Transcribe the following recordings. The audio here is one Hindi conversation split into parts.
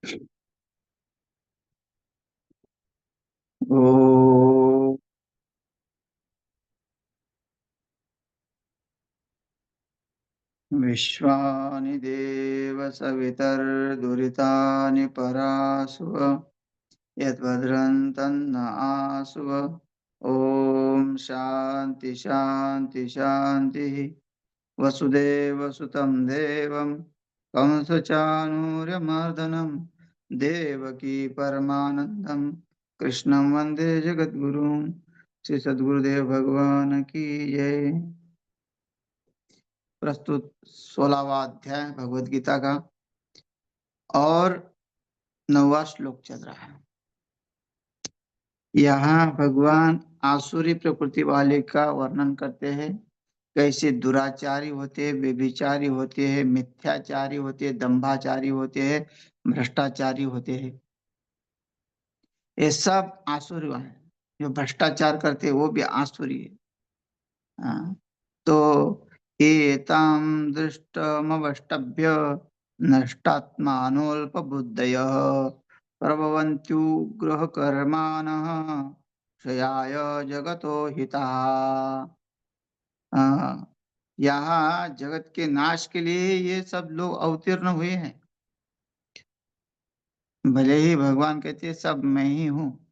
ओ विश्वानि देव सवितर्दुरितानि परासुव यद्भद्रं तन्न आसुव। ओम शांति शांति शांति। वसुदेवसुतं देवं कंसचाणूर्यमर्दनं देवकी परमानंदं कृष्णं वंदे जगद्गुरुं। श्री सद्गुरुदेव भगवान की जय। प्रस्तुत 16वां अध्याय भगवद गीता का और 9वां श्लोक चल रहा है। यहाँ भगवान आसुरी प्रकृति वाले का वर्णन करते हैं, कैसे दुराचारी होते हैं, व्यभिचारी होते हैं, मिथ्याचारी होते हैं, दंभाचारी होते हैं, भ्रष्टाचारी होते हैं। ये सब आसुरी हैं। जो भ्रष्टाचार करते हैं वो भी आसुरी है। हाँ। तो एतां दृष्टमवष्टभ्य नष्टात्मानोऽल्पबुद्धयः प्रभवन्त्युग्रः कर्माणः क्षयाय जगतो हिताः। यहाँ जगत के नाश के लिए ये सब लोग अवतीर्ण हुए हैं। भले ही भगवान कहते हैं सब मैं ही हूँ,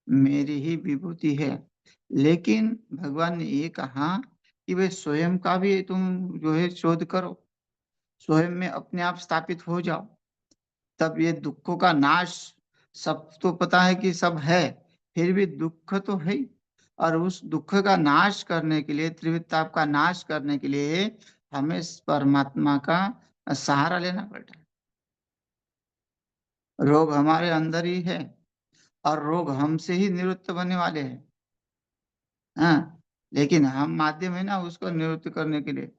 मेरी ही विभूति है, लेकिन भगवान ने ये कहा कि वे स्वयं का भी तुम जो है शोध करो, स्वयं में अपने आप स्थापित हो जाओ, तब ये दुखों का नाश। सब तो पता है कि सब है, फिर भी दुख तो है ही। और उस दुख का नाश करने के लिए, त्रिविधताप का नाश करने के लिए हमें इस परमात्मा का सहारा लेना पड़ता है। रोग हमारे अंदर ही है और रोग हमसे ही निवृत्त होने वाले हैं। हाँ, लेकिन हम माध्यम है ना उसको निवृत्त करने के लिए।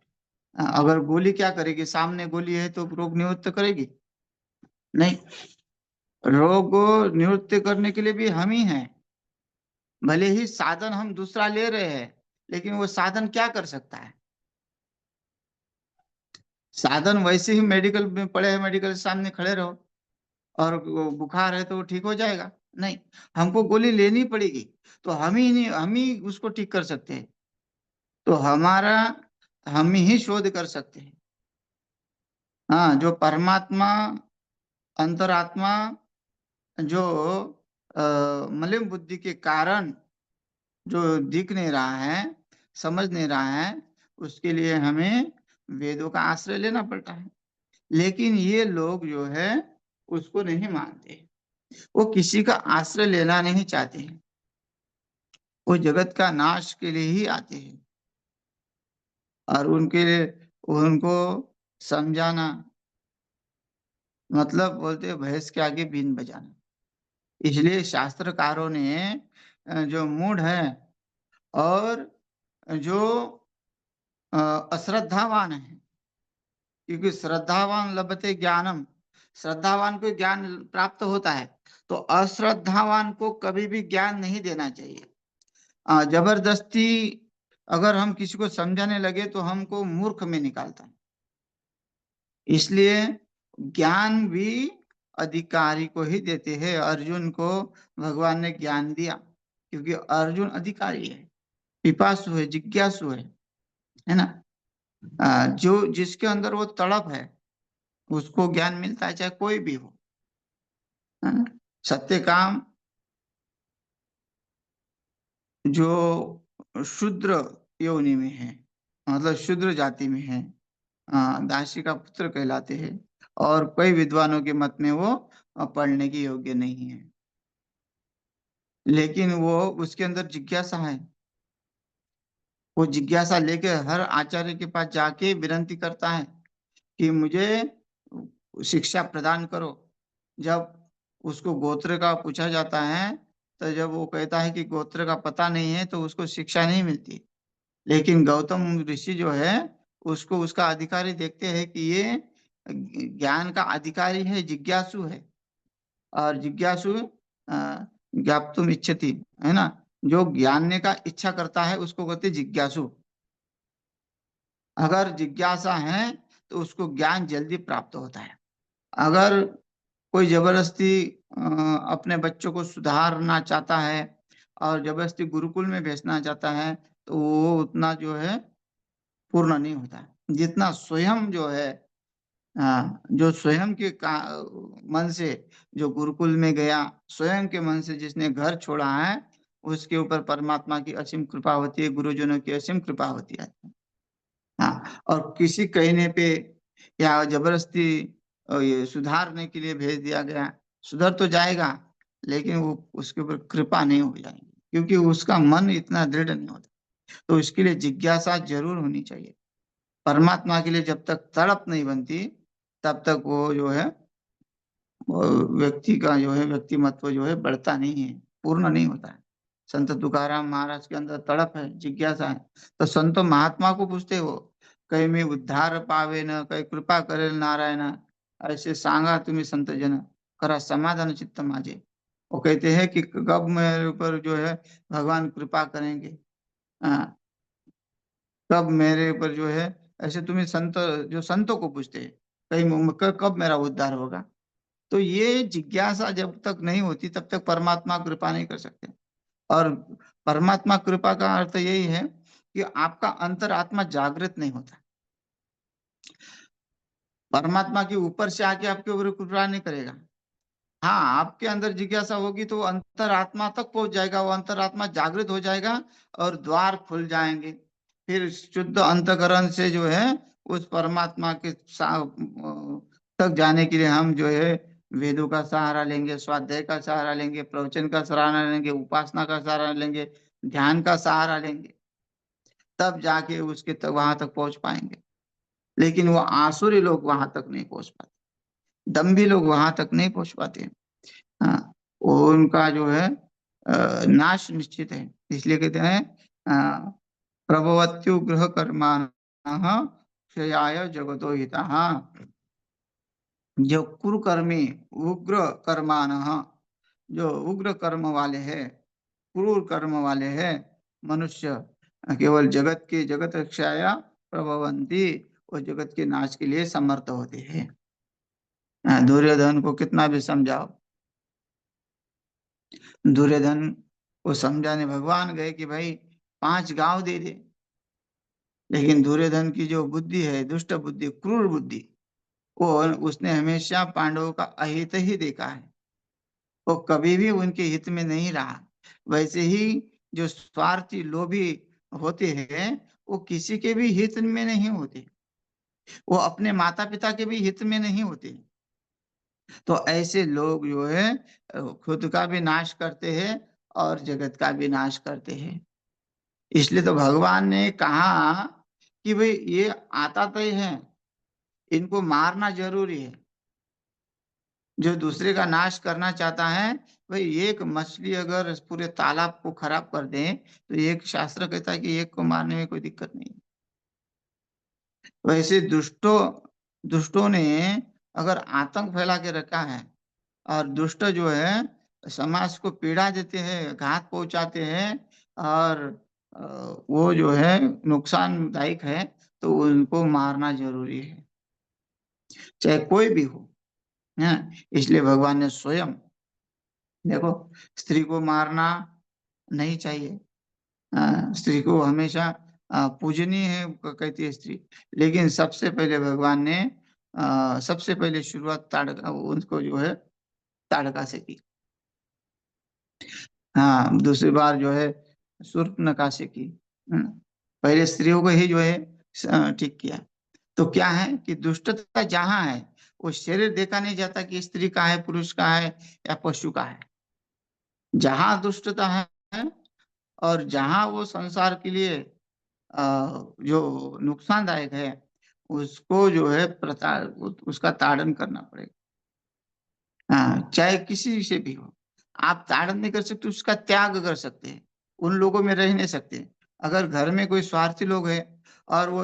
अगर गोली क्या करेगी, सामने गोली है तो रोग निवृत्त करेगी? नहीं। रोग निवृत्त करने के लिए भी हम ही हैं। भले ही साधन हम दूसरा ले रहे हैं, लेकिन वो साधन क्या कर सकता है? साधन वैसे ही मेडिकल में पड़े हैं, मेडिकल के सामने खड़े रहो और वो बुखार है तो वो ठीक हो जाएगा? नहीं, हमको गोली लेनी पड़ेगी। तो हम ही नहीं, हम ही उसको ठीक कर सकते हैं। तो हमारा हम ही शोध कर सकते हैं। हाँ, जो परमात्मा अंतरात्मा जो मलिन बुद्धि के कारण जो दिख नहीं रहा है, समझ नहीं रहा है, उसके लिए हमें वेदों का आश्रय लेना पड़ता है। लेकिन ये लोग जो है उसको नहीं मानते, वो किसी का आश्रय लेना नहीं चाहते हैं, वो जगत का नाश के लिए ही आते हैं। और उनके लिए उनको समझाना मतलब बोलते हैं भैंस के आगे बीन बजाना। इसलिए शास्त्रकारों ने जो मूढ़ है और जो अश्रद्धावान है, क्योंकि श्रद्धावान लभते ज्ञानम, श्रद्धावान को ज्ञान प्राप्त होता है, तो अश्रद्धावान को कभी भी ज्ञान नहीं देना चाहिए। जबरदस्ती अगर हम किसी को समझाने लगे तो हमको मूर्ख में निकालता है। इसलिए ज्ञान भी अधिकारी को ही देते हैं। अर्जुन को भगवान ने ज्ञान दिया क्योंकि अर्जुन अधिकारी है, पिपासु है, जिज्ञासु है ना। जो जिसके अंदर वो तड़प है उसको ज्ञान मिलता है, चाहे कोई भी हो। है ना? सत्य काम जो शूद्र योनि में है, मतलब शूद्र जाति में है, दासी का पुत्र कहलाते हैं। और कई विद्वानों के मत में वो पढ़ने की योग्य नहीं है, लेकिन वो उसके अंदर जिज्ञासा है। वो जिज्ञासा लेके हर आचार्य के पास जाके विनती करता है कि मुझे शिक्षा प्रदान करो। जब उसको गोत्र का पूछा जाता है तो जब वो कहता है कि गोत्र का पता नहीं है तो उसको शिक्षा नहीं मिलती। लेकिन गौतम ऋषि जो है उसको उसका अधिकारी देखते हैं कि ये ज्ञान का अधिकारी है, जिज्ञासु है। और जिज्ञासु ज्ञातुम इच्छति, है ना। जो जानने का इच्छा करता है उसको कहते हैं जिज्ञासु। अगर जिज्ञासा है तो उसको ज्ञान जल्दी प्राप्त होता है। अगर कोई जबरदस्ती अपने बच्चों को सुधारना चाहता है और जबरदस्ती गुरुकुल में भेजना चाहता है, तो वो उतना जो है पूर्ण नहीं होता है जितना स्वयं जो है, हाँ, जो स्वयं के मन से जो गुरुकुल में गया, स्वयं के मन से जिसने घर छोड़ा है, उसके ऊपर परमात्मा की असीम कृपा होती है, गुरुजनों की असीम कृपा होती है। हाँ, और किसी कहने पे या जबरदस्ती ये सुधारने के लिए भेज दिया गया, सुधर तो जाएगा, लेकिन वो उसके ऊपर कृपा नहीं हो जाएगी, क्योंकि उसका मन इतना दृढ़ नहीं होता। तो इसके लिए जिज्ञासा जरूर होनी चाहिए। परमात्मा के लिए जब तक तड़प नहीं बनती, तब तक वो जो है, वो व्यक्ति का जो है व्यक्तिमत्व जो है बढ़ता नहीं है, पूर्ण नहीं होता है। संत तुकाराम महाराज के अंदर तड़प है, जिज्ञासा है। तो संतो महात्मा को पूछते हो, कहीं में उद्धार पावे न, कहीं कृपा करेल नारायण, ऐसे सांगा तुम्हें संत जन, करा समाधान चित्त माजे। वो कहते हैं कि कब मेरे ऊपर जो है भगवान कृपा करेंगे, हाँ, कब मेरे ऊपर जो है, ऐसे तुम्हें संत, जो संतों को पूछते हैं, कहीं कब मेरा उद्धार होगा। तो ये जिज्ञासा जब तक नहीं होती, तब तक परमात्मा कृपा नहीं कर सकते। और परमात्मा कृपा का अर्थ यही है कि आपका अंतरात्मा जागृत नहीं होता। परमात्मा के ऊपर से आके आपके ऊपर कृपा नहीं करेगा। हाँ, आपके अंदर जिज्ञासा होगी तो वो अंतरात्मा तक पहुंच जाएगा, वो अंतरात्मा जागृत हो जाएगा और द्वार खुल जाएंगे। फिर शुद्ध अंतकरण से जो है उस परमात्मा के तक जाने के लिए हम जो है वेदों का सहारा लेंगे, स्वाध्याय का सहारा लेंगे, प्रवचन का सहारा लेंगे, उपासना का सहारा लेंगे, ध्यान का सहारा लेंगे, तब जाके उसके तक वहां तक पहुंच पाएंगे। लेकिन वो आसुरी लोग वहां तक नहीं पहुंच पाते, दम्भी लोग वहां तक नहीं पहुंच पाते। हाँ, वो उनका जो है नाश निश्चित है। इसलिए कहते हैं प्रभवत्युग्रह कर्मान क्षयाय जगतो हितः। जो कुरुकर्मी, उग्र कर्मान, जो उग्र कर्म वाले हैं, क्रूर कर्म वाले हैं, मनुष्य केवल जगत के जगत रक्षाया प्रभवंती, और जगत के नाश के लिए समर्थ होते हैं। दुर्योधन को कितना भी समझाओ, दुर्योधन को समझाने भगवान गए कि भाई 5 गांव दे दे, लेकिन दुर्योधन की जो बुद्धि है, दुष्ट बुद्धि, क्रूर बुद्धि, वो उसने हमेशा पांडवों का अहित ही देखा है, वो कभी भी उनके हित में नहीं रहा। वैसे ही जो स्वार्थी लोभी होते हैं, वो किसी के भी हित में नहीं होते, वो अपने माता पिता के भी हित में नहीं होते। तो ऐसे लोग जो है खुद का भी नाश करते हैं और जगत का भी नाश करते हैं। इसलिए तो भगवान ने कहा कि भाई ये आता तय है, इनको मारना जरूरी है। जो दूसरे का नाश करना चाहता है, भाई एक मछली अगर पूरे तालाब को खराब कर दे, तो एक शास्त्र कहता है कि एक को मारने में कोई दिक्कत नहीं। वैसे दुष्टों दुष्टों ने अगर आतंक फैला के रखा है, और दुष्ट जो है समाज को पीड़ा देते हैं, घात पहुंचाते हैं, और अ, वो जो है नुकसानदायक है, तो उनको मारना जरूरी है, चाहे कोई भी हो। है, इसलिए भगवान ने स्वयं, देखो, स्त्री को मारना नहीं चाहिए। स्त्री को हमेशा पूजनीय है कहती है स्त्री, लेकिन सबसे पहले भगवान ने सबसे पहले शुरुआत ताड़का, उनको जो है ताड़का से की। हाँ, दूसरी बार जो है शूर्पणखा से की। हम्म, पहले स्त्रियों को ही जो है ठीक किया। तो क्या है कि दुष्टता जहाँ है, वो शरीर देखा नहीं जाता कि स्त्री का है, पुरुष का है या पशु का है। जहाँ दुष्टता है और जहाँ वो संसार के लिए जो नुकसानदायक है, उसको जो है उसका ताड़न करना पड़ेगा। हाँ, चाहे किसी से भी हो, आप ताड़न नहीं कर सकते, उसका त्याग कर सकते हैं। उन लोगों में रह नहीं सकते। अगर घर में कोई स्वार्थी लोग है और वो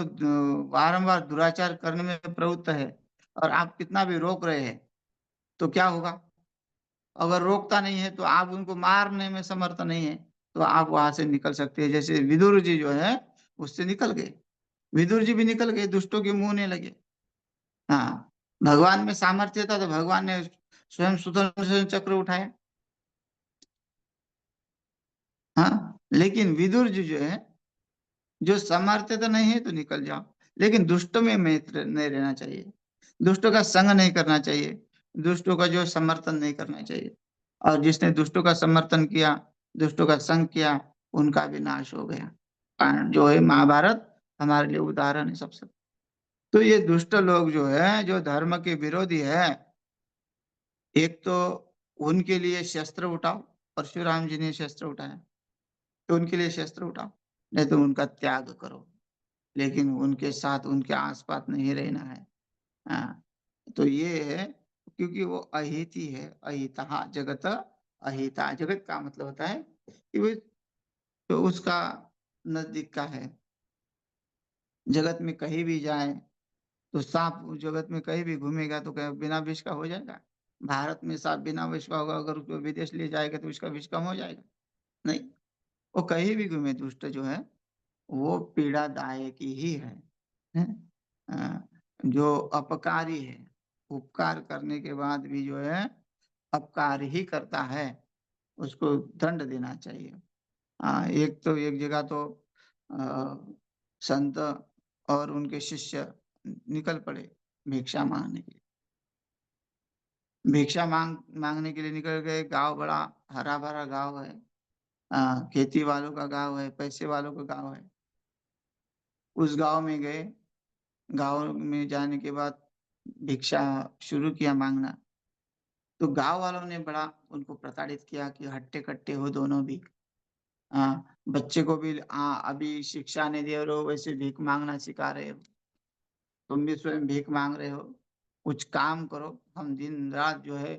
बारंबार दुराचार करने में प्रवृत्त है, और आप कितना भी रोक रहे हैं, तो क्या होगा? अगर रोकता नहीं है तो आप उनको मारने में समर्थ नहीं है, तो आप वहां से निकल सकते हैं। जैसे विदुर जी जो है, उससे निकल गए, विदुर जी भी निकल गए, दुष्टों के मुंह नहीं लगे। हाँ, भगवान में सामर्थ्य था तो भगवान ने स्वयं सुदर्शन चक्र उठाया। हाँ, लेकिन विदुर जी जो है, जो सामर्थ्य तो नहीं है तो निकल जाओ, लेकिन दुष्टों में मित्र नहीं रहना चाहिए, दुष्टों का संग नहीं करना चाहिए, दुष्टों का जो समर्थन नहीं करना चाहिए। और जिसने दुष्टों का समर्थन किया, दुष्टों का संग किया, उनका भी नाश हो गया। कारण जो है महाभारत हमारे लिए उदाहरण है सबसे। तो ये दुष्ट लोग जो है, जो धर्म के विरोधी है, एक तो उनके लिए शस्त्र उठाओ, परशुराम जी ने शस्त्र उठाया, तो उनके लिए शस्त्र उठाओ, नहीं तो उनका त्याग करो, लेकिन उनके साथ उनके आसपास नहीं रहना है। हाँ, तो ये है, क्योंकि वो अहिति है, अहिता जगत, अहिता जगत का मतलब होता है कि वो तो उसका नजदीक का है। जगत में कहीं भी जाए तो सांप जगत में कहीं भी घूमेगा तो क्या बिना विष का हो जाएगा? भारत में सांप बिना विष का होगा, अगर उसको विदेश ले जाएगा तो उसका विष कम हो जाएगा? नहीं, वो कहीं भी घूमे, दुष्ट जो है वो पीड़ादायक ही है? जो अपकारी है, उपकार करने के बाद भी जो है अपकार ही करता है, उसको दंड देना चाहिए। एक तो एक जगह तो संत और उनके शिष्य निकल पड़े भिक्षा मांगने के लिए। भिक्षा मांगने के लिए निकल गए। गांव बड़ा हरा भरा गांव है, खेती वालों का गांव है, पैसे वालों का गांव है। उस गांव में गए, गांव में जाने के बाद भिक्षा शुरू किया मांगना। तो गांव वालों ने बड़ा उनको प्रताड़ित किया कि हट्टे कट्टे हो दोनों भी। बच्चे को भी अभी शिक्षा नहीं दे रहे हो, वैसे भीख मांगना सिखा रहे हो, तुम भी स्वयं भीख मांग रहे हो, कुछ काम करो। हम दिन रात जो है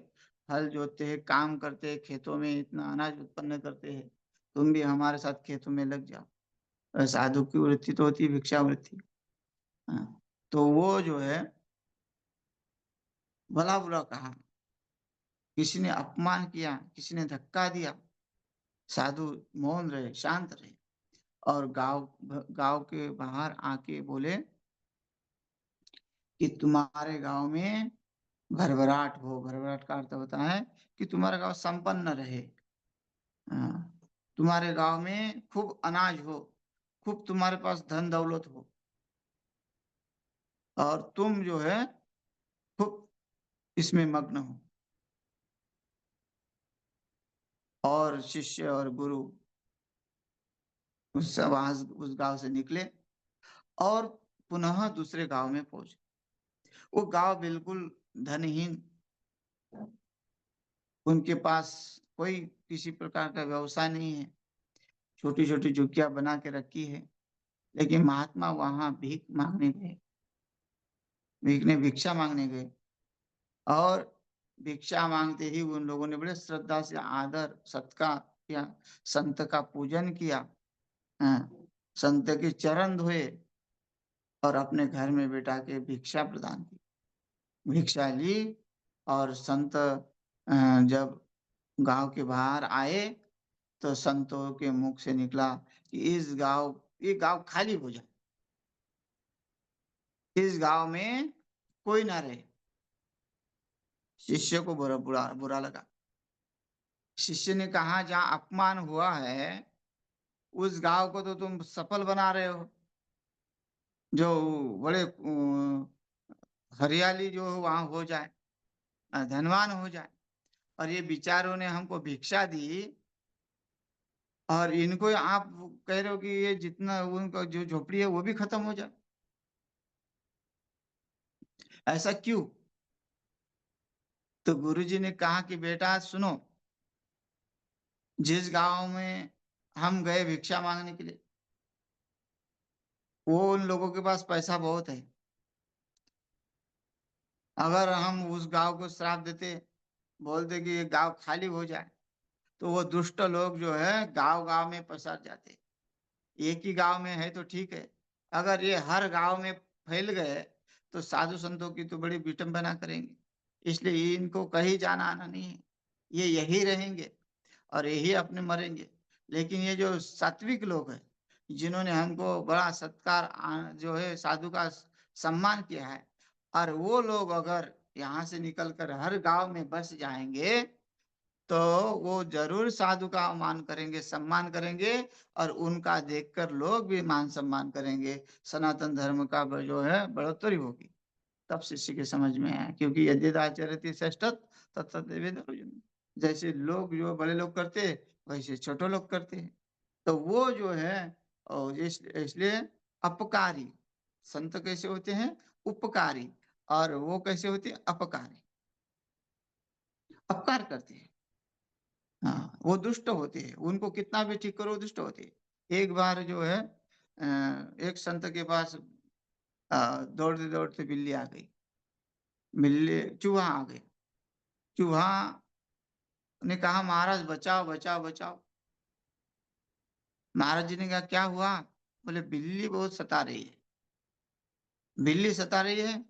हल जोतते हैं, काम करते हैं, खेतों में इतना अनाज उत्पन्न करते हैं, तुम भी हमारे साथ खेतों में लग जाओ। साधु की वृत्ति तो होती है भिक्षा वृत्ति। हाँ, तो वो जो है भला बुरा कहा, किसी ने अपमान किया, किसी ने धक्का दिया, साधु मौन रहे, शांत रहे, और गांव गांव के बाहर आके बोले कि तुम्हारे गांव में भरभराट हो। भरभराट का अर्थ होता है कि तुम्हारा गांव संपन्न रहे। हाँ, तुम्हारे गांव में खूब अनाज हो, खूब तुम्हारे पास धन दौलत हो, और तुम जो है खूब इसमें मग्न हो। और शिष्य और गुरु उस गांव से निकले और पुनः दूसरे गांव में पहुंचे। वो गांव बिल्कुल धनहीन, उनके पास कोई किसी प्रकार का व्यवसाय नहीं है, छोटी छोटी झुग्गियां बना के रखी है। लेकिन महात्मा वहां भीख मांगने गए, भिक्षा मांगने गए, और भिक्षा मांगते ही उन लोगों ने बड़े श्रद्धा से आदर सत्कार किया, संत का पूजन किया, हाँ, संत के चरण धोए, और अपने घर में बिठा के भिक्षा प्रदान की, भिक्षा ली। और संत जब गांव के बाहर आए तो संतों के मुख से निकला कि ये गांव खाली हो जाए, इस गांव में कोई ना रहे। शिष्य को बुरा बुरा बुरा लगा। शिष्य ने कहा, जहां अपमान हुआ है उस गांव को तो तुम सफल बना रहे हो, जो बड़े हरियाली जो वहां हो जाए, धनवान हो जाए, और ये बिचारों ने हमको भिक्षा दी, और इनको आप कह रहे हो कि ये जितना उनका जो झोपड़ी है वो भी खत्म हो जाए, ऐसा क्यों? तो गुरुजी ने कहा कि बेटा सुनो, जिस गांव में हम गए भिक्षा मांगने के लिए, वो उन लोगों के पास पैसा बहुत है। अगर हम उस गांव को श्राप देते, बोलते कि ये गांव खाली हो जाए, तो वो दुष्ट लोग जो है गांव गांव में पसर जाते। एक ही गांव में है तो ठीक है, अगर ये हर गांव में फैल गए तो साधु संतों की तो बड़ी विटंबना करेंगे। इसलिए इनको कहीं जाना आना नहीं है, ये यही रहेंगे और यही अपने मरेंगे। लेकिन ये जो सात्विक लोग हैं, जिन्होंने हमको बड़ा सत्कार जो है साधु का सम्मान किया है, और वो लोग अगर यहाँ से निकलकर हर गांव में बस जाएंगे तो वो जरूर साधु का मान करेंगे, सम्मान करेंगे, और उनका देखकर लोग भी मान सम्मान करेंगे। सनातन धर्म का जो है बढ़ोतरी होगी। तब शिष्य के समझ में आया, क्योंकि यद्यदाचरति श्रेष्ठत तत्तदेवेन अर्जुन। जैसे लोग जो बड़े लोग करते हैं वैसे छोटे लोग करते हैं। तो वो जो है, और इसलिए अपकारी संत कैसे होते हैं? उपकारी। और वो कैसे होते हैं? अपकारी। अपकार करते हैं। हाँ, वो दुष्ट होते हैं, उनको कितना भी ठीक करो दुष्ट होते हैं। एक बार जो है एक संत के पास दौड़ते दौड़ते बिल्ली आ गई। बिल्ली चूहा आ गया। चूहा ने कहा, महाराज बचाओ बचाओ बचाओ। महाराज जी ने कहा, क्या हुआ? बोले, बिल्ली बहुत सता रही है। बिल्ली सता रही है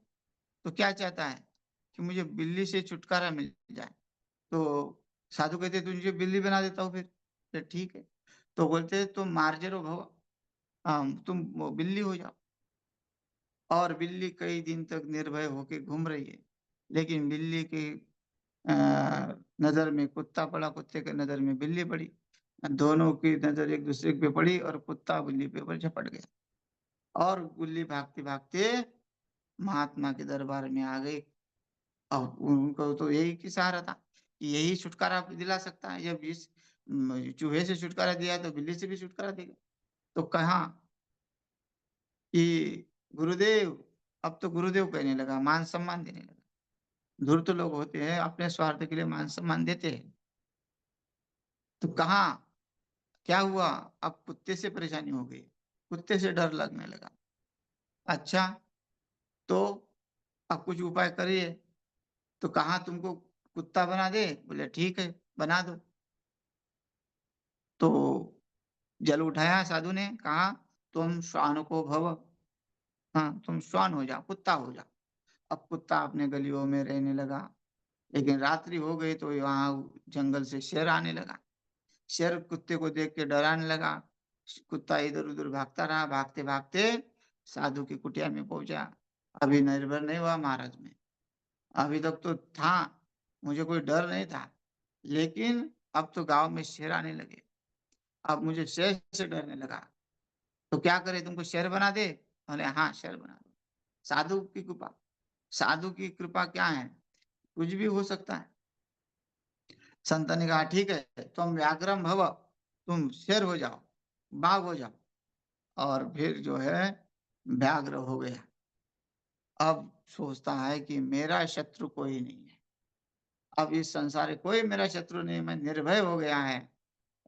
तो क्या चाहता है? कि मुझे बिल्ली से छुटकारा मिल जाए। तो साधु कहते, तुझे बिल्ली बना देता हूँ फिर। ठीक है। तो बोलते, तुम मार्जरो भव, तुम वो बिल्ली हो जाओ। और बिल्ली कई दिन तक निर्भय होके घूम रही है। लेकिन बिल्ली की नजर में कुत्ता पड़ा, कुत्ते की नजर में बिल्ली पड़ी। दोनों की नजर एक दूसरे पे पड़ी और कुत्ता बिल्ली पे ऊपर झपट गया। और बिल्ली भागते भागते महात्मा के दरबार में आ गई। अब उनको तो यही की सहारा था कि यही छुटकारा दिला सकता है। जब इस चूहे से छुटकारा दिया तो बिल्ली से भी छुटकारा देगा। तो कहा कि गुरुदेव, अब तो गुरुदेव कहने लगा, मान सम्मान देने लगा। धूर्त लोग होते हैं, अपने स्वार्थ के लिए मान सम्मान देते हैं। तो कहा, क्या हुआ? अब कुत्ते से परेशानी हो गई, कुत्ते से डर लगने लगा। अच्छा, तो अब कुछ उपाय करिए। तो कहा, तुमको कुत्ता बना दे? बोले, ठीक है, बना दो। तो जल उठाया साधु ने, कहा, तुम श्वान को भव। हाँ, तुम श्वान हो जाओ, कुत्ता हो जाओ। अब कुत्ता अपने गलियों में रहने लगा। लेकिन रात्रि हो गई तो वहां जंगल से शेर आने लगा। शेर कुत्ते को देख के डराने लगा। कुत्ता इधर उधर भागता रहा, भागते भागते साधु की कुटिया में पहुंचा। अभी निर्भर नहीं हुआ महाराज में। अभी तक तो था, मुझे कोई डर नहीं था, लेकिन अब तो गांव में शेर आने लगे। अब मुझे शेर से डरने लगा। तो क्या करे, तुमको शेर बना दे? बोले, हाँ, शेर बना दो। साधु की कृपा। साधु की कृपा क्या है? कुछ भी हो सकता है। संत ने कहा, ठीक है, तुम व्याघ्रम भव, तुम शेर हो जाओ, बाघ हो जाओ। और फिर जो है व्याघ्र हो गया। अब सोचता है कि मेरा शत्रु कोई नहीं है। अब इस संसार में कोई मेरा शत्रु नहीं, मैं निर्भय हो गया है।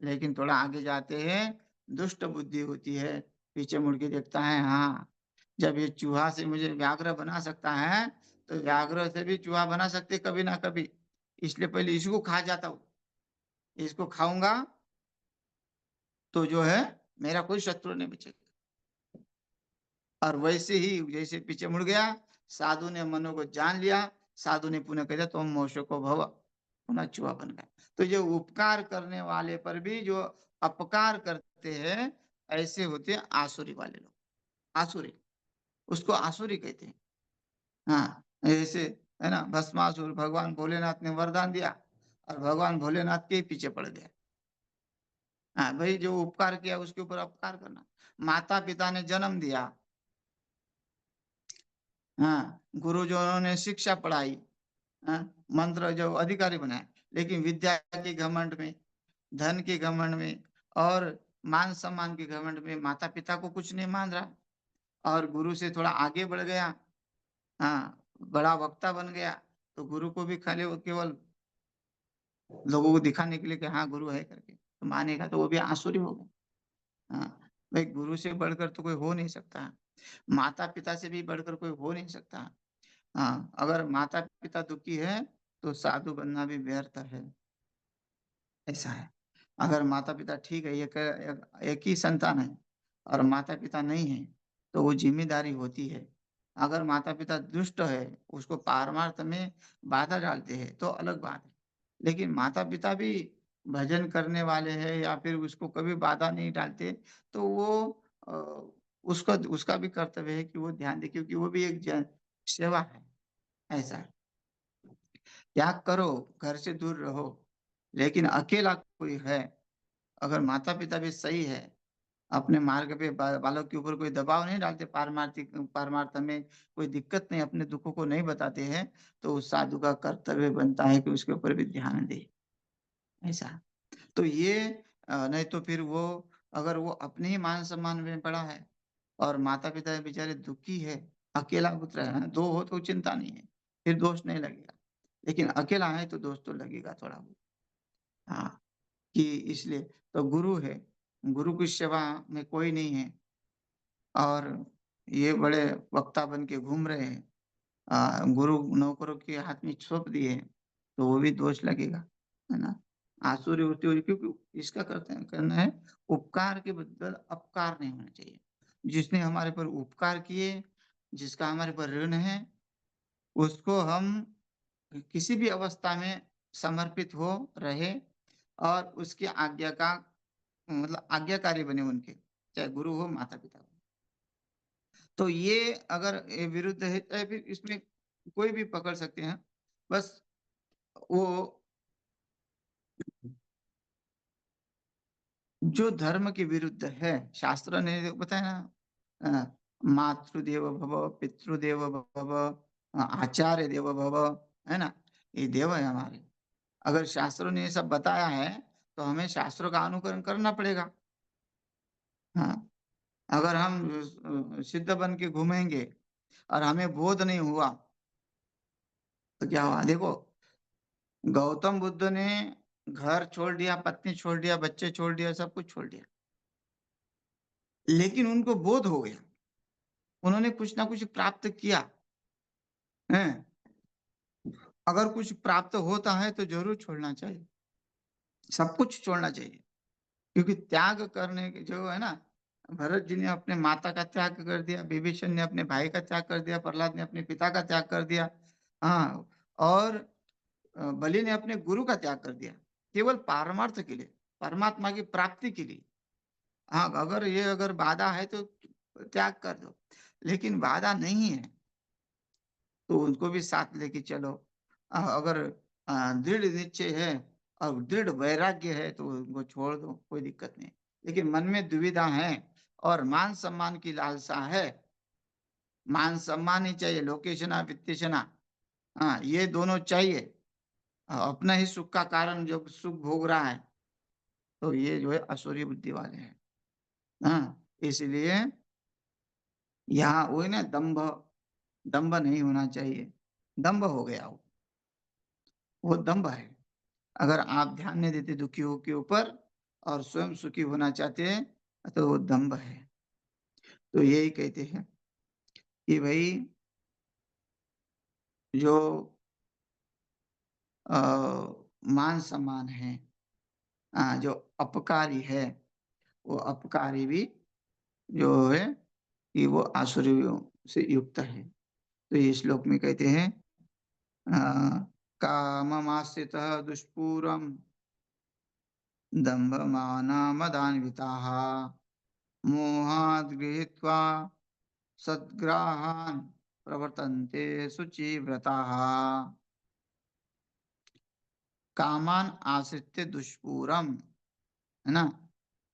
लेकिन थोड़ा आगे जाते हैं, दुष्ट बुद्धि होती है। पीछे मुड़ के देखता है, हाँ, जब ये चूहा से मुझे व्याघ्र बना सकता है तो व्याघ्र से भी चूहा बना सकते कभी ना कभी। इसलिए पहले इसको खा जाता हूँ। इसको खाऊंगा तो जो है मेरा कोई शत्रु नहीं बचेगा। और वैसे ही जैसे पीछे मुड़ गया, साधु ने मनो को जान लिया। साधु ने पुनः कह दिया, तुम मोशो को भव, पुनः चूहा बन गया। तो जो उपकार करने वाले पर भी जो अपकार करते हैं, ऐसे होते हैं आसुरी वाले लोग। आसुरी, उसको आसुरी कहते हैं। हाँ, ऐसे है ना, भस्मासुर भगवान भोलेनाथ ने वरदान दिया और भगवान भोलेनाथ के ही पीछे पड़ गया। हाँ भाई, जो उपकार किया उसके ऊपर अपकार करना। माता पिता ने जन्म दिया, हाँ, गुरुजनों ने शिक्षा पढ़ाई, हाँ, मंत्र जो अधिकारी बनाए, लेकिन विद्या के घमंड में, धन के घमंड में और मान सम्मान के घमंड में माता पिता को कुछ नहीं मान रहा। और गुरु से थोड़ा आगे बढ़ गया, हाँ, बड़ा वक्ता बन गया, तो गुरु को भी खाली वो केवल लोगों को दिखाने के लिए कि हाँ गुरु है करके तो मानेगा, तो वो भी आसुरी हो गया। हाँ, भाई, गुरु से बढ़कर तो कोई हो नहीं सकता। माता पिता से भी बढ़कर कोई हो नहीं सकता। हाँ, अगर माता पिता दुखी है तो साधु बनना भी व्यर्थ है। ऐसा है। अगर माता पिता ठीक है, एक ही संतान है और माता पिता नहीं है, तो वो जिम्मेदारी होती है। अगर माता पिता दुष्ट है, उसको पारमार्थ में बाधा डालते हैं तो अलग बात है। लेकिन माता पिता भी भजन करने वाले हैं या फिर उसको कभी बाधा नहीं डालते, तो वो उसका उसका भी कर्तव्य है कि वो ध्यान दे, क्योंकि वो भी एक सेवा है। ऐसा है। त्याग करो, घर से दूर रहो, लेकिन अकेला कोई है, अगर माता पिता भी सही है, अपने मार्ग पे बालों के ऊपर कोई दबाव नहीं डालते, पारमार्थ में कोई दिक्कत नहीं, अपने दुखों को नहीं बताते हैं, तो उस साधु का कर्तव्य बनता है कि उसके ऊपर भी ध्यान दे, ऐसा। तो ये नहीं तो फिर वो, अगर वो अपने ही मान सम्मान में पड़ा है और माता पिता बेचारे दुखी है, अकेला पुत्र है, दो हो तो चिंता नहीं है, फिर दोष नहीं लगेगा, लेकिन अकेला है तो दोष तो लगेगा थोड़ा बहुत। हाँ, कि इसलिए तो गुरु है, गुरु की सेवा में कोई नहीं है, और ये बड़े वक्ता बन के घूम रहे हैं, गुरु नौकरों के हाथ में सौंप दिए, तो वो भी दोष लगेगा, है ना? आसुरी होती हुई, क्योंकि इसका करना है, उपकार के बदले अपकार नहीं होना चाहिए। जिसने हमारे पर उपकार किए, जिसका हमारे पर ऋण है, उसको हम किसी भी अवस्था में समर्पित हो रहे, और उसकी आज्ञा का मतलब आज्ञाकारी बने उनके, चाहे गुरु हो, माता-पिता हो। तो ये अगर ये विरुद्ध है, चाहे फिर इसमें कोई भी पकड़ सकते हैं। बस वो जो धर्म के विरुद्ध है, शास्त्र ने बताया ना, मातृदेवो भव, पितृदेवो भव, आचार्य देवो भव, है ना? ये देव है हमारे। अगर शास्त्रों ने ये सब बताया है, तो हमें शास्त्रों का अनुकरण करना पड़ेगा। हाँ, अगर हम सिद्ध बन के घूमेंगे और हमें बोध नहीं हुआ, तो क्या हुआ? देखो, गौतम बुद्ध ने घर छोड़ दिया, पत्नी छोड़ दिया, बच्चे छोड़ दिया, सब कुछ छोड़ दिया। लेकिन उनको बोध हो गया, उन्होंने कुछ ना कुछ प्राप्त किया, हैं? अगर कुछ प्राप्त होता है तो ज़रूर छोड़ना चाहिए, सब कुछ छोड़ना चाहिए। क्योंकि त्याग करने के जो है ना, भरत जी ने अपने माता का त्याग कर दिया, विभीषण ने अपने भाई का त्याग कर दिया, प्रहलाद ने अपने पिता का त्याग कर दिया। हाँ, और बलि ने अपने गुरु का त्याग कर दिया, केवल पारमार्थ के लिए, परमात्मा की प्राप्ति के लिए। हाँ, अगर बाधा है तो त्याग कर दो, लेकिन बाधा नहीं है, तो उनको भी साथ लेके चलो। अगर दृढ़ निश्चय है और दृढ़ वैराग्य है, तो उनको छोड़ दो, कोई दिक्कत नहीं। लेकिन मन में दुविधा है और मान-सम्मान की लालसा है, मान-सम्मान ही चाहिए, लोकेशना, वित्तेशना, हाँ, ये दोनों चाहिए। अपना ही सुख का कारण जब सुख भोग रहा है, तो ये जो है असुरी बुद्धि वाले हैं। हाँ, इसलिए यहाँ वही ना, दंभ, दंभ नहीं होना चाहिए। दंभ हो गया वो दंभ है। अगर आप ध्यान नहीं देते दुखियों के ऊपर और स्वयं सुखी होना चाहते हैं, तो वो दंभ है। तो यही कहते हैं कि भई जो अ, मान-सम्मान है, जो अपकारी है, वो अपकारी भी जो है कि वो आसुरियों से युक्त है। तो ये श्लोक में कहते हैं, अ, काममाश्रितः दुष्पूरं दम्भमानमदान्विताः मोहाद् गृहीत्वा सद्ग्राहान् प्रवर्तन्ते शुचिव्रताः। कामान् आश्रित्य दुष्पूरम, है ना?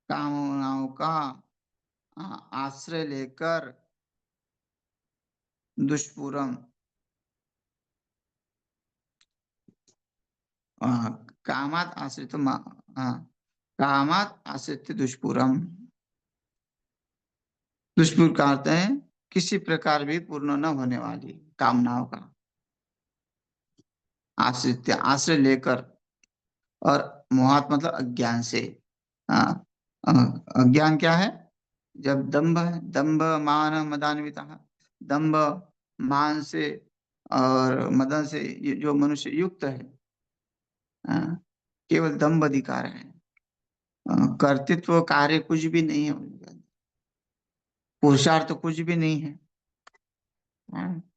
कामनाओं का आश्रय लेकर दुष्पूरम, अ, कामात् आश्रित कामात् आश्रित्य दुष्पूरम। दुष्पूर का अर्थ है किसी प्रकार भी पूर्ण न होने वाली कामनाओं का आश्रित्य, आश्रय लेकर, और मोहात मतलब अज्ञान से। हाँ, अ, अज्ञान क्या है? जब दंभ है, दंभ मान मदान्विता, दंभ, मान से और मदन से ये जो मनुष्य युक्त है, केवल दंभ अधिकार है, कर्तृत्व कार्य कुछ भी नहीं है उनके अंदर, पुरुषार्थ कुछ भी नहीं है। हाँ,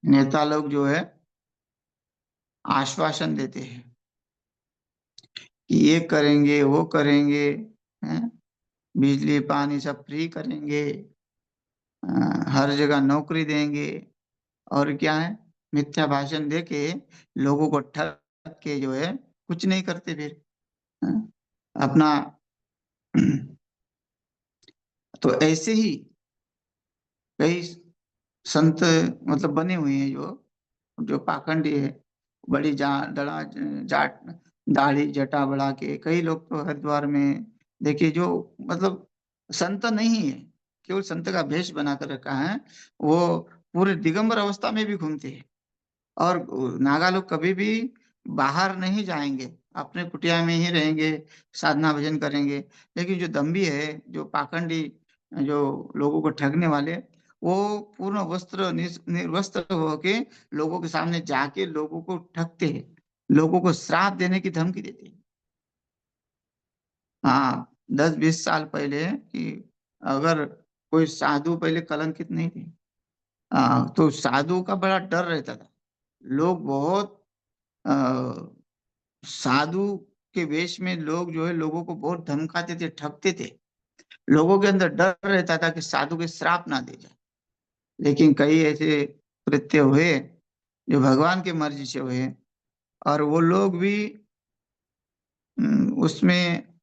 नेता लोग जो है आश्वासन देते हैं कि ये करेंगे, वो करेंगे, हैं? बिजली पानी सब फ्री करेंगे, हर जगह नौकरी देंगे, और क्या है, मिथ्या भाषण देके लोगों को ठग के जो है कुछ नहीं करते फिर। हाँ, अपना तो ऐसे ही कई संत मतलब बने हुए हैं जो जो पाखंडी है, बड़ी जा दड़ा जाट दाढ़ी जटा बढ़ा के कई लोग तो हरिद्वार में देखिए जो मतलब संत नहीं है, केवल संत का भेष बना कर रखा है, वो पूरे दिगंबर अवस्था में भी घूमते हैं। और नागा लोग कभी भी बाहर नहीं जाएंगे, अपने कुटिया में ही रहेंगे, साधना भजन करेंगे। लेकिन जो दम्भी है, जो पाखंडी, जो लोगों को ठगने वाले, वो पूर्ण वस्त्र निर्वस्त्र होके लोगों के सामने जाके लोगों को ठगते हैं, लोगों को श्राप देने की धमकी देते हैं। हाँ, 10-20 साल पहले कि अगर कोई साधु पहले कलंकित नहीं थे, तो साधु का बड़ा डर रहता था। लोग बहुत अ, साधु के वेश में लोग जो है लोगों को बहुत धमकाते थे, ठगते थे। लोगों के अंदर डर रहता था कि साधु के श्राप ना दे जाए। लेकिन कई ऐसे कृत्य हुए जो भगवान के मर्जी से हुए, और वो लोग भी उसमें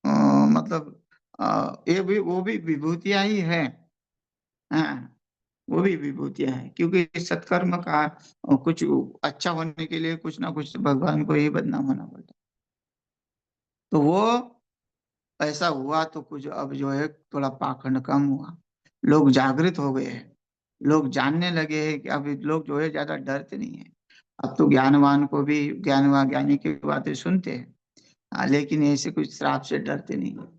अ, मतलब ये भी वो भी विभूतियां ही है। हाँ, वो भी विभूतियां हैं, क्योंकि सत्कर्म का कुछ अच्छा होने के लिए कुछ ना कुछ भगवान को ही बदनाम होना पड़ता है। तो वो ऐसा हुआ तो कुछ अब जो है थोड़ा पाखंड कम हुआ, लोग जागृत हो गए हैं, लोग जानने लगे हैं कि अब लोग जो है ज्यादा डरते नहीं है। अब तो ज्ञानवान को भी ज्ञानवान ज्ञानी की बातें सुनते हैं। लेकिन ऐसे कुछ श्राप से डरते नहीं है।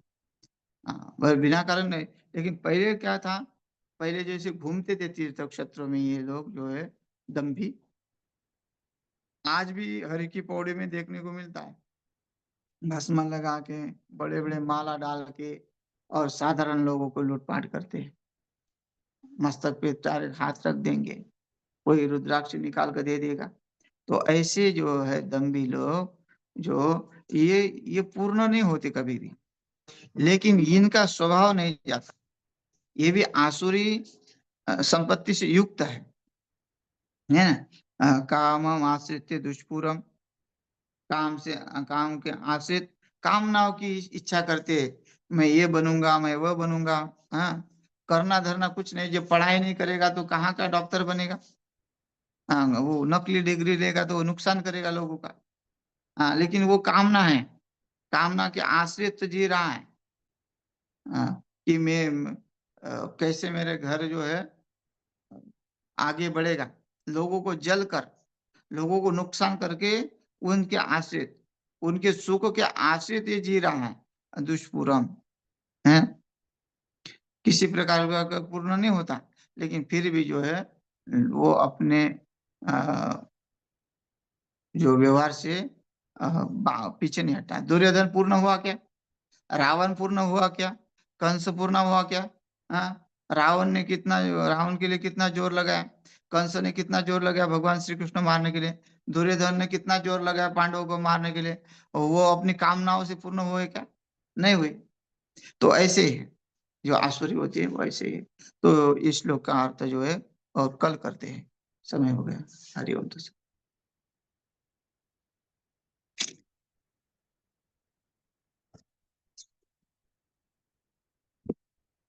वह बिना कारण नहीं। लेकिन पहले क्या था, पहले जैसे घूमते थे तीर्थ क्षेत्रों में ये लोग जो है दम्भी, आज भी हरि की पौड़ी में देखने को मिलता है। भस्म लगा के, बड़े बड़े माला डाल के, और साधारण लोगों को लूटपाट करते हैं। मस्तक पे चार हाथ रख देंगे, कोई रुद्राक्ष निकाल कर दे देगा। तो ऐसे जो है दम्भी लोग, जो ये पूर्ण नहीं होते कभी भी, लेकिन इनका स्वभाव नहीं जाता। ये भी आसुरी संपत्ति से युक्त है ना। काम आश्रित दुष्पूरम, काम से काम के आश्रित कामनाओं की इच्छा करते, मैं ये बनूंगा, मैं वह बनूंगा। हाँ, करना धरना कुछ नहीं, जो पढ़ाई नहीं करेगा तो कहाँ का डॉक्टर बनेगा। हाँ, वो नकली डिग्री लेगा तो वो नुकसान करेगा लोगों का। हाँ, लेकिन वो कामना है, कामना के आश्रित जी रहा है। हाँ, कि मैं कैसे मेरे घर जो है आगे बढ़ेगा, लोगों को जल कर, लोगों को नुकसान करके, उनके आश्रित, उनके सुख के आश्रित ये जी रहा है दुष्पूरम है। किसी प्रकार का पूर्ण नहीं होता, लेकिन फिर भी जो है वो अपने जो व्यवहार से पीछे नहीं हटा। दुर्योधन पूर्ण हुआ क्या, रावण पूर्ण हुआ क्या, कंस पूर्ण हुआ क्या। हाँ, रावण के लिए कितना जोर लगाया, कंस ने कितना जोर लगाया भगवान श्री कृष्ण मारने के लिए, दुर्योधन ने कितना जोर लगाया पांडवों को मारने के लिए, और वो अपनी कामनाओं से पूर्ण हुए क्या, नहीं हुए। तो ऐसे ही है, जो आसुरी होती है वो ऐसे ही है। तो इस श्लोक का अर्थ जो है और कल करते हैं, समय हो गया। हरिओम।